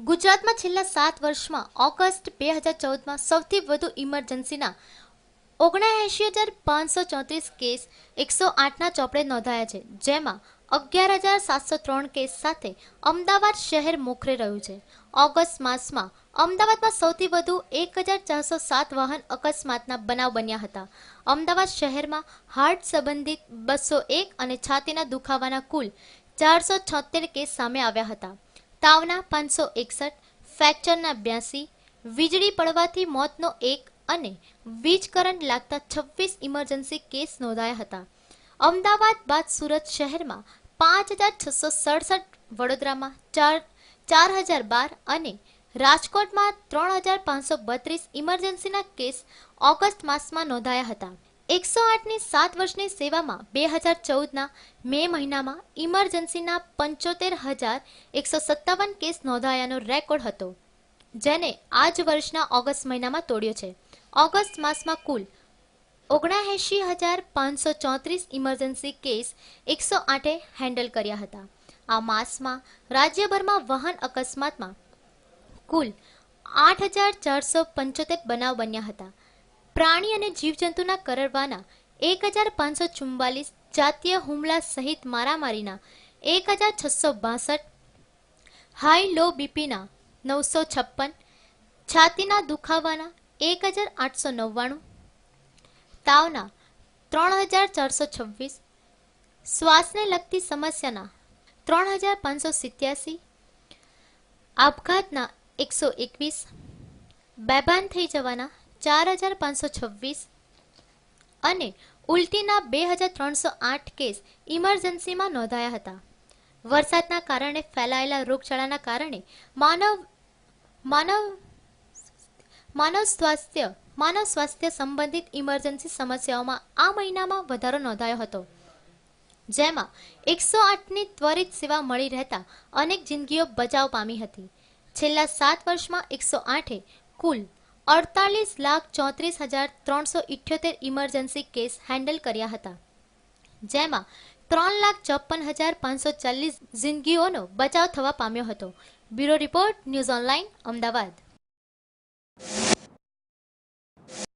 ગુજરાતમાં છેલ્લા 7 વર્ષમાં ઓગસ્ટ 2014માં સૌથી વધુ ઇમરજન્સીના 79,534 કેસ 108ના ચોપડે નોંધાયા છે, જેમાં 11,703 કેસ સાથે અમદાવાદ શહેર મોખરે રહ્યું છે. ઓગસ્ટ માસમાં અમદાવાદમાં સૌથી વધુ 1,407 વાહન અકસ્માતના બનાવ બન્યા હતા. અમદાવાદ શહેરમાં હાર્ટ સંબંધિત 201 અને છાતીના દુખાવાના કુલ 476 કેસ સામે આવ્યા હતા. તાવના 561, ફ્રેક્ચરના 82, વીજળી પડવાથી મોતનો 1 અને વીજ કરંટ લાગતા 26 ઇમરજન્સી કેસ નોંધાયા હતા. અમદાવાદ બાદ સુરત શહેરમાં 5,667, વડોદરામાં 4,012 અને રાજકોટમાં 3,532 ઇમરજન્સીના કેસ ઓગસ્ટ માસમાં નોંધાયા હતા. 108ની 7 વર્ષની સેવામાં 2014ના મે મહિનામાં ઇમરજન્સીના 75,157 કેસ નોંધાયાનો રેકોર્ડ હતો, જેને આ જ વર્ષના ઓગસ્ટ મહિનામાં તોડ્યો છે. ઓગસ્ટ માસમાં કુલ 79,534 ઇમરજન્સી કેસ 108એ હેન્ડલ કર્યા હતા. આ માસમાં રાજ્યભરમાં વાહન અકસ્માતમાં કુલ 8,475 બનાવ બન્યા હતા. પ્રાણી અને જીવજંતુના કરડવાના 1,544, જાતીય હુમલા સહિત મારામારીના 1,662, હાઈ લો બીપીના 956, છાતીના દુખાવાના 1,899, તાવના 3,426, શ્વાસને લગતી સમસ્યાના 3,587, આપઘાતના 121, બેભાન થઈ જવાના 4,526 અને ઉલટીના 2,308 કેસ ઇમરજન્સીમાં નોંધાયા હતા. વરસાદના કારણે ફેલાયેલા રોગચાળાના કારણે માનવ સ્વાસ્થ્ય સંબંધિત ઇમરજન્સી સમસ્યાઓમાં આ મહિનામાં વધારો નોંધાયો હતો, જેમાં 108ની ત્વરિત સેવા મળી રહેતા અનેક જિંદગીઓ બચાવ પામી હતી. છેલ્લા 7 વર્ષમાં 108એ કુલ 48,34,378 ઇમરજન્સી કેસ હેન્ડલ કર્યા હતા, જેમાં 3,54,540 જિંદગીઓનો બચાવ થવા પામ્યો હતો. Bureau report, news online, Ahmedabad.